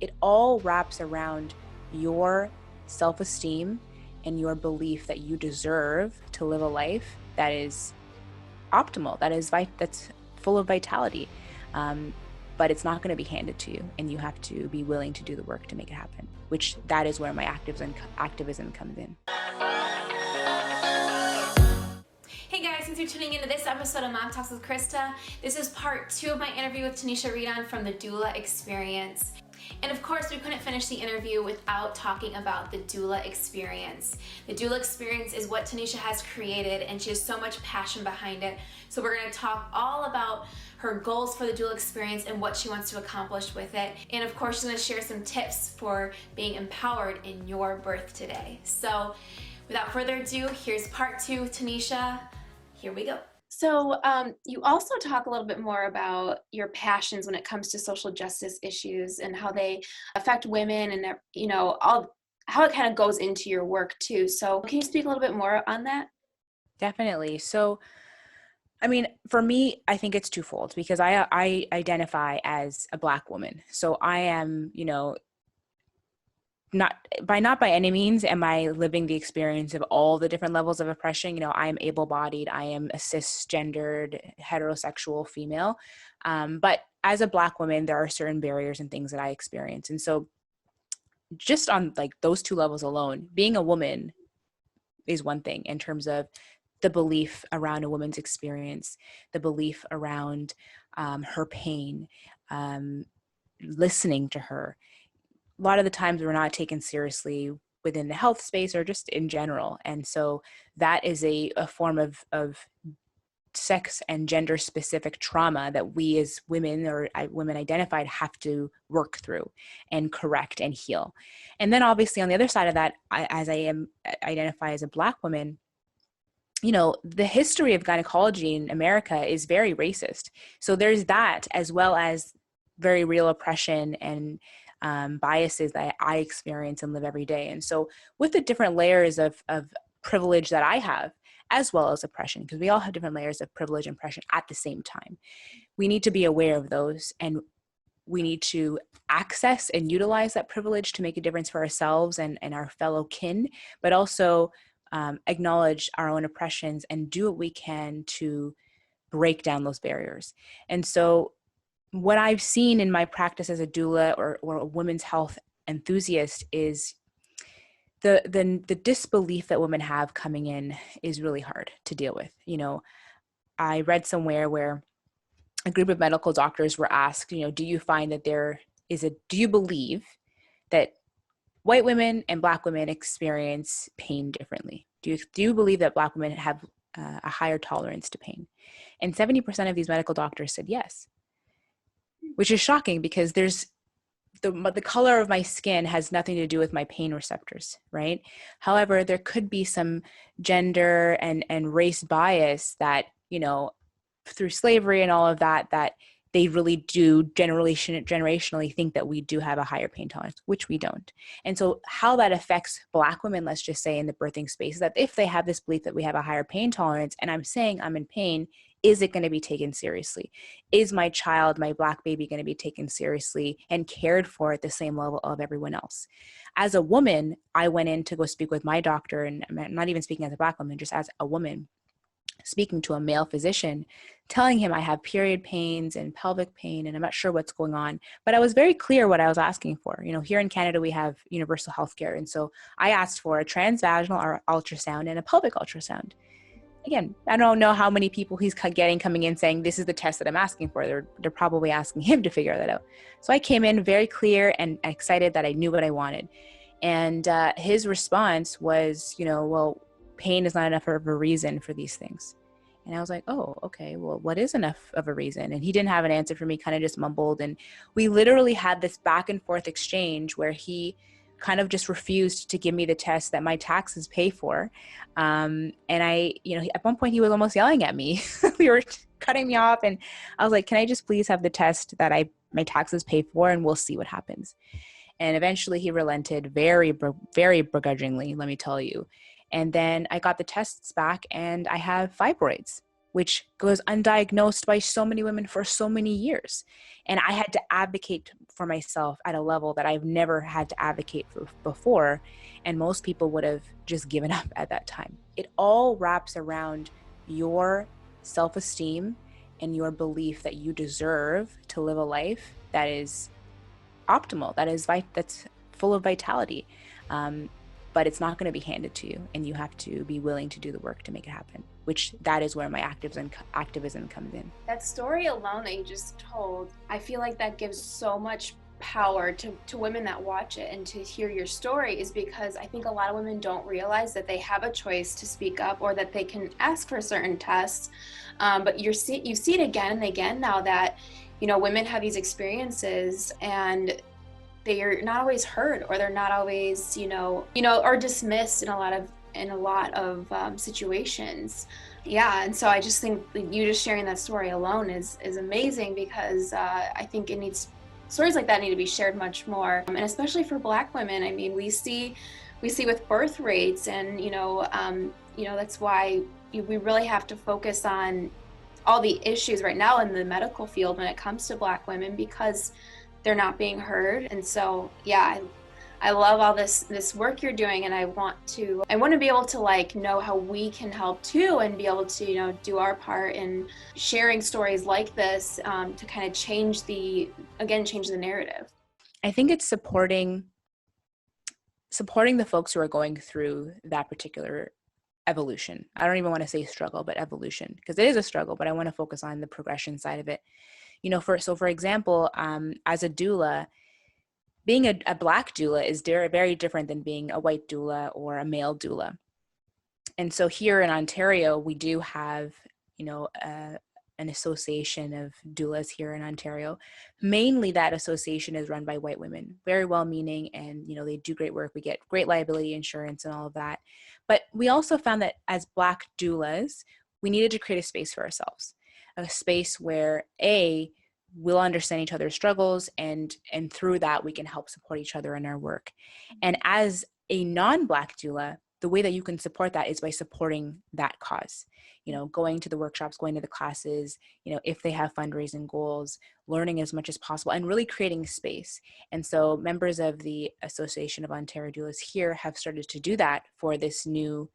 it all wraps around your self-esteem and your belief that you deserve to live a life that is optimal, that's full of vitality. But it's not going to be handed to you, and you have to be willing to do the work to make it happen, which that is where my activism comes in. Hey guys, since you're tuning into this episode of Mom Talks with Krista, this is part 2 of my interview with Tanicia Reedon from the Doula Experience. And of course, we couldn't finish the interview without talking about the Doula Experience. The Doula Experience is what Tanicia has created, and she has so much passion behind it. So we're going to talk all about her goals for the Doula Experience and what she wants to accomplish with it. And of course, she's going to share some tips for being empowered in your birth today. So without further ado, here's part 2, Tanicia. Here we go. So you also talk a little bit more about your passions when it comes to social justice issues and how they affect women, and how it kind of goes into your work too. So can you speak a little bit more on that? Definitely. So, I mean, for me, I think it's twofold, because I identify as a Black woman. So I am, not by any means am I living the experience of all the different levels of oppression. I am able-bodied, I am a cisgendered, heterosexual female. But as a Black woman, there are certain barriers and things that I experience. And so just on like those two levels alone, being a woman is one thing in terms of the belief around a woman's experience, the belief around her pain, listening to her. A lot of the times we're not taken seriously within the health space or just in general. And so that is a form of sex and gender specific trauma that we as women or women identified have to work through and correct and heal. And then obviously on the other side of that, as I identify as a Black woman, the history of gynecology in America is very racist. So there's that, as well as very real oppression and biases that I experience and live every day. And so with the different layers of privilege that I have, as well as oppression, because we all have different layers of privilege and oppression at the same time, we need to be aware of those, and we need to access and utilize that privilege to make a difference for ourselves and our fellow kin, but also acknowledge our own oppressions and do what we can to break down those barriers. And so what I've seen in my practice as a doula or a women's health enthusiast is the disbelief that women have coming in is really hard to deal with. I read somewhere where a group of medical doctors were asked, do you find that do you believe that white women and Black women experience pain differently? Do you believe that Black women have a higher tolerance to pain? And 70% of these medical doctors said yes, which is shocking, because there's the color of my skin has nothing to do with my pain receptors, right? However, there could be some gender and race bias that, through slavery and all of that they really do generationally think that we do have a higher pain tolerance, which we don't. And so how that affects Black women, let's just say in the birthing space, is that if they have this belief that we have a higher pain tolerance and I'm saying I'm in pain, is it going to be taken seriously? Is my child, my Black baby, going to be taken seriously and cared for at the same level of everyone else? As a woman, I went in to go speak with my doctor, and I'm not even speaking as a Black woman, just as a woman, speaking to a male physician, telling him I have period pains and pelvic pain, and I'm not sure what's going on. But I was very clear what I was asking for. Here in Canada, we have universal healthcare. And so I asked for a transvaginal ultrasound and a pelvic ultrasound. Again, I don't know how many people he's getting coming in saying, this is the test that I'm asking for. They're probably asking him to figure that out. So I came in very clear and excited that I knew what I wanted. And his response was, well, pain is not enough of a reason for these things. And I was like, oh, okay, well, what is enough of a reason? And he didn't have an answer for me, kind of just mumbled. And we literally had this back and forth exchange where he kind of just refused to give me the test that my taxes pay for. And I, at one point he was almost yelling at me. We were cutting me off, and I was like, can I just please have the test that my taxes pay for, and we'll see what happens. And eventually he relented very, very begrudgingly, let me tell you. And then I got the tests back, and I have fibroids. which goes undiagnosed by so many women for so many years. And I had to advocate for myself at a level that I've never had to advocate for before. And most people would have just given up at that time. It all wraps around your self-esteem and your belief that you deserve to live a life that is optimal, that's full of vitality. But it's not going to be handed to you, and you have to be willing to do the work to make it happen, which that is where my activism comes in. That story alone that you just told, I feel like that gives so much power to women that watch it and to hear your story, is because I think a lot of women don't realize that they have a choice to speak up or that they can ask for certain tests. But you see it again and again now that, women have these experiences and they are not always heard, or they're not always, or dismissed in a lot of situations. Yeah, and so I just think you just sharing that story alone is amazing, because I think stories like that need to be shared much more, and especially for Black women. I mean, we see with birth rates, and that's why we really have to focus on all the issues right now in the medical field when it comes to Black women, because they're not being heard. And so, yeah, I love all this work you're doing, and I want to be able to know how we can help too, and be able to do our part in sharing stories like this to kind of change the narrative. I think it's supporting the folks who are going through that particular evolution. I don't even want to say struggle, but evolution, because it is a struggle, but I want to focus on the progression side of it. For example, as a doula, being a Black doula is very different than being a white doula or a male doula. And so here in Ontario, we do have, an association of doulas here in Ontario. Mainly that association is run by white women, very well-meaning, and, they do great work. We get great liability insurance and all of that. But we also found that as Black doulas, we needed to create a space for ourselves, a space where we'll understand each other's struggles, and through that we can help support each other in our work. And as a non-Black doula, the way that you can support that is by supporting that cause, going to the workshops, going to the classes, if they have fundraising goals, learning as much as possible, and really creating space. And so members of the Association of Ontario Doulas here have started to do that for this new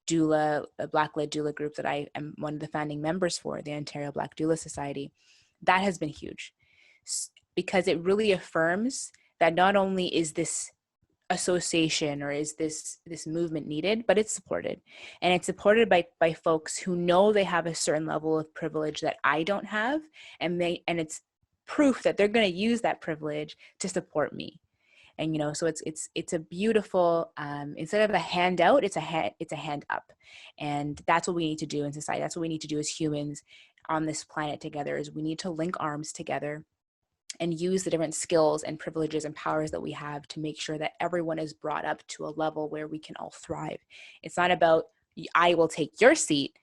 doula, Black-led doula group that I am one of the founding members for, the Ontario Black Doula Society. That has been huge, because it really affirms that not only is this association or is this movement needed, but it's supported. And it's supported by folks who know they have a certain level of privilege that I don't have, and it's proof that they're going to use that privilege to support me. And so it's a beautiful, instead of a handout, it's a hand up. And that's what we need to do in society. That's what we need to do as humans on this planet together, is we need to link arms together and use the different skills and privileges and powers that we have to make sure that everyone is brought up to a level where we can all thrive. It's not about, I will take your seat.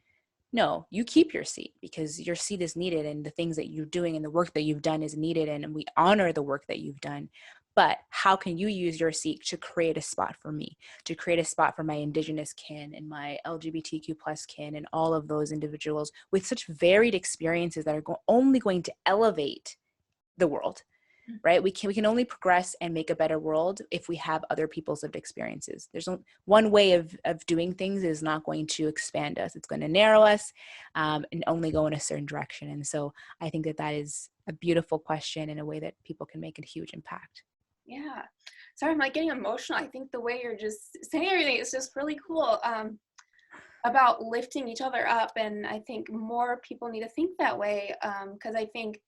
No, you keep your seat, because your seat is needed, and the things that you're doing and the work that you've done is needed, and we honor the work that you've done. But how can you use your seat to create a spot for me, to create a spot for my Indigenous kin and my LGBTQ plus kin, and all of those individuals with such varied experiences that are only going to elevate the world, right? We can only progress and make a better world if we have other people's lived experiences. There's one way of doing things is not going to expand us. It's going to narrow us and only go in a certain direction. And so I think that is a beautiful question in a way that people can make a huge impact. Yeah. Sorry, I'm getting emotional. I think the way you're just saying everything is just really cool, about lifting each other up. And I think more people need to think that way, because I think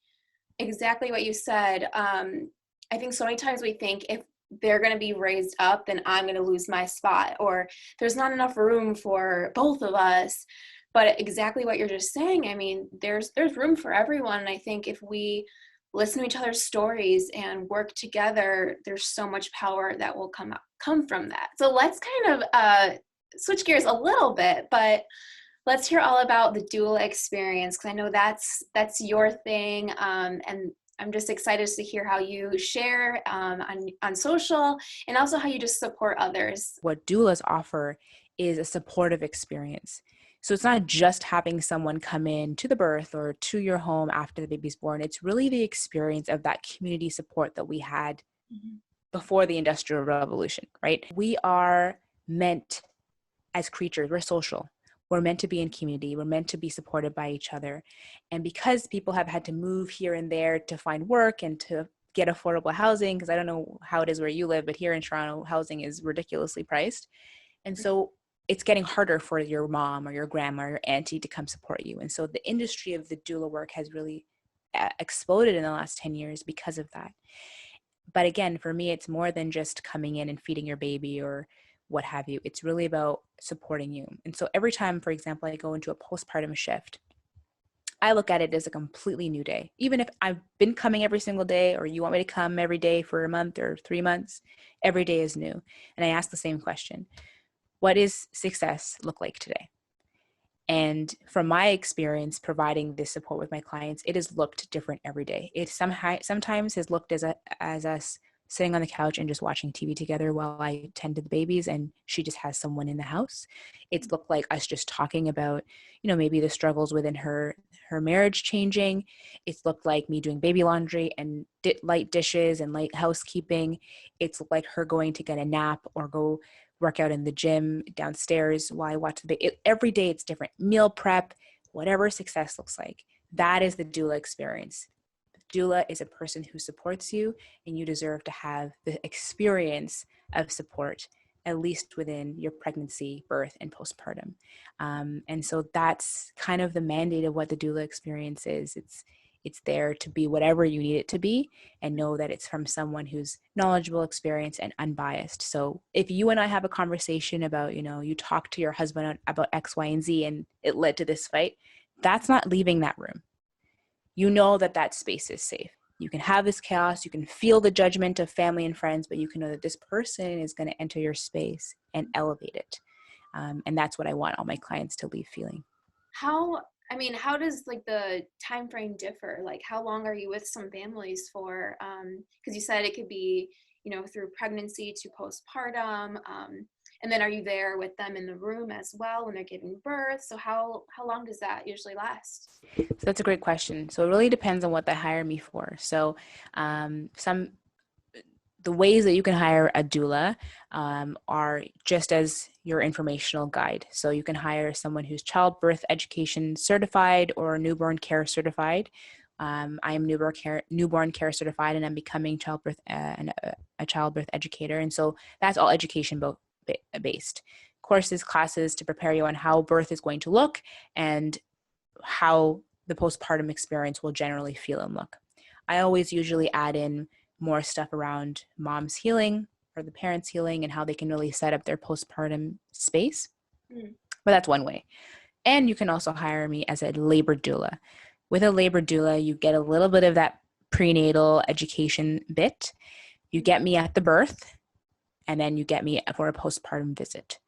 exactly what you said. I think so many times we think if they're going to be raised up, then I'm going to lose my spot, or there's not enough room for both of us. But exactly what you're just saying, I mean, there's room for everyone. And I think if we listen to each other's stories and work together, there's so much power that will come from that. So let's kind of switch gears a little bit, but let's hear all about the doula experience, because I know that's your thing, and I'm just excited to hear how you share on social, and also how you just support others. What doulas offer is a supportive experience. So it's not just having someone come in to the birth or to your home after the baby's born. It's really the experience of that community support that we had before the Industrial Revolution, right? We are meant as creatures, we're social. We're meant to be in community. We're meant to be supported by each other. And because people have had to move here and there to find work and to get affordable housing, because I don't know how it is where you live, but here in Toronto, housing is ridiculously priced. And so it's getting harder for your mom or your grandma or your auntie to come support you. And so the industry of the doula work has really exploded in the last 10 years because of that. But again, for me, it's more than just coming in and feeding your baby or what have you. It's really about supporting you. And so every time, for example, I go into a postpartum shift, I look at it as a completely new day. Even if I've been coming every single day, or you want me to come every day for a month or 3 months, every day is new. And I ask the same question: what does success look like today? And from my experience providing this support with my clients, it has looked different every day. It sometimes has looked as us sitting on the couch and just watching TV together while I tend to the babies and she just has someone in the house. It's looked like us just talking about, maybe the struggles within her marriage changing. It's looked like me doing baby laundry and light dishes and light housekeeping. It's looked like her going to get a nap or go work out in the gym downstairs while I watch the baby. Every day it's different. Meal prep, whatever success looks like. That is the doula experience. Doula is a person who supports you, and you deserve to have the experience of support, at least within your pregnancy, birth, and postpartum. And so that's kind of the mandate of what the doula experience is. It's there to be whatever you need it to be, and know that it's from someone who's knowledgeable, experienced, and unbiased. So if you and I have a conversation about, you talk to your husband about X, Y, and Z, and it led to this fight, that's not leaving that room. You know that space is safe. You can have this chaos. You can feel the judgment of family and friends, but you can know that this person is going to enter your space and elevate it. And that's what I want all my clients to leave feeling. How does like the time frame differ? Like, how long are you with some families for? Because you said it could be, through pregnancy to postpartum. And then are you there with them in the room as well when they're giving birth? So how long does that usually last? So that's a great question. So it really depends on what they hire me for. So the ways that you can hire a doula are just as your informational guide. So you can hire someone who's childbirth education certified or newborn care certified. I am newborn care certified, and I'm becoming a childbirth educator. And so that's all education based. Courses, classes to prepare you on how birth is going to look and how the postpartum experience will generally feel and look. I always usually add in more stuff around mom's healing or the parents' healing and how they can really set up their postpartum space. But that's one way. And you can also hire me as a labor doula. With a labor doula, you get a little bit of that prenatal education bit. You get me at the birth, and then you get me for a postpartum visit.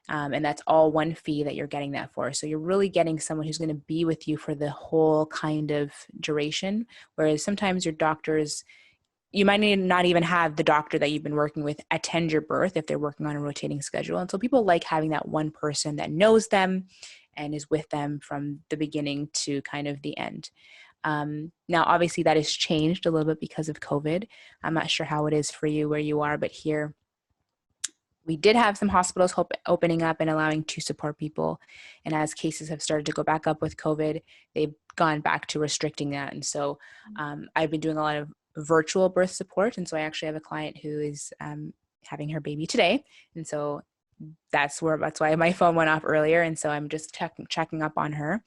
And that's all one fee that you're getting that for. So you're really getting someone who's going to be with you for the whole kind of duration. Whereas sometimes your doctors, you might not even have the doctor that you've been working with attend your birth if they're working on a rotating schedule. And so people like having that one person that knows them and is with them from the beginning to kind of the end. Now, obviously that has changed a little bit because of COVID. I'm not sure how it is for you where you are, but here we did have some hospitals opening up and allowing to support people. And as cases have started to go back up with COVID, they've gone back to restricting that. And so I've been doing a lot of virtual birth support. And so I actually have a client who is having her baby today. And so that's why my phone went off earlier. And so I'm just checking up on her.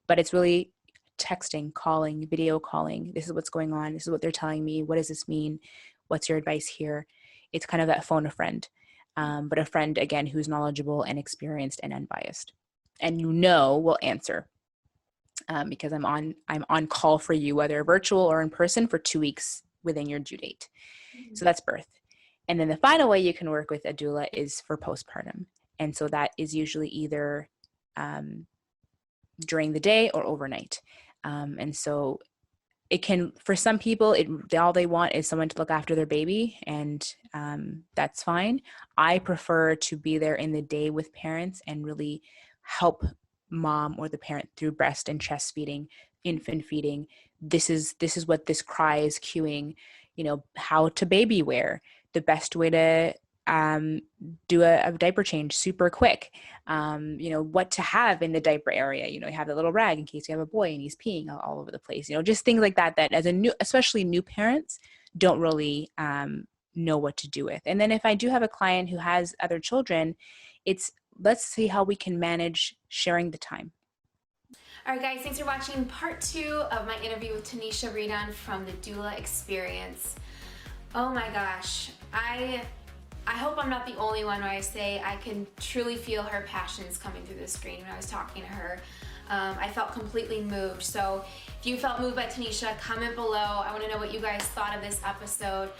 But it's really texting, calling, video calling. This is what's going on. This is what they're telling me. What does this mean? What's your advice here? It's kind of that phone a friend. But a friend, again, who's knowledgeable and experienced and unbiased. And will answer. Because I'm on call for you, whether virtual or in person, for 2 weeks within your due date. So that's birth. And then the final way you can work with a doula is for postpartum. And so that is usually either during the day or overnight. And so it can, for some people, all they want is someone to look after their baby, and that's fine. I prefer to be there in the day with parents and really help mom or the parent through breast and chest feeding, infant feeding. This is what this cry is cueing. How to baby wear, the best way to do a diaper change super quick. What to have in the diaper area. You have that little rag in case you have a boy and he's peeing all over the place. Just things like that as especially new parents don't really know what to do with. And then if I do have a client who has other children, let's see how we can manage sharing the time. All right, guys, thanks for watching part 2 of my interview with Tanicia Reedon from the Doula Experience. Oh my gosh, I hope I'm not the only one where I say I can truly feel her passions coming through the screen when I was talking to her. I felt completely moved. So if you felt moved by Tanicia, comment below. I want to know what you guys thought of this episode.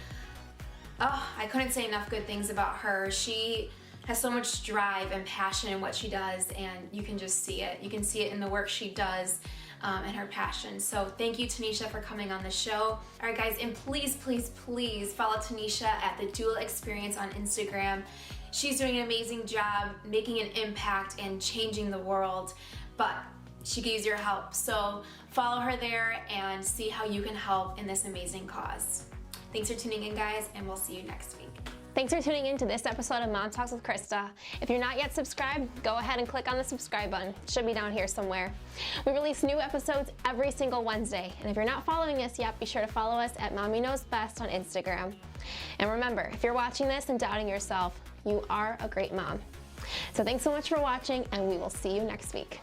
Oh, I couldn't say enough good things about her. She has so much drive and passion in what she does, and you can just see it. You can see it in the work she does and her passion. So thank you, Tanicia, for coming on the show. All right, guys, and please, please, please follow Tanicia at the Doula Experience on Instagram. She's doing an amazing job making an impact and changing the world, but she could use your help. So follow her there and see how you can help in this amazing cause. Thanks for tuning in, guys, and we'll see you next week. Thanks for tuning in to this episode of Mom Talks with Krista. If you're not yet subscribed, go ahead and click on the subscribe button. It should be down here somewhere. We release new episodes every single Wednesday. And if you're not following us yet, be sure to follow us at Mommy Knows Best on Instagram. And remember, if you're watching this and doubting yourself, you are a great mom. So thanks so much for watching, and we will see you next week.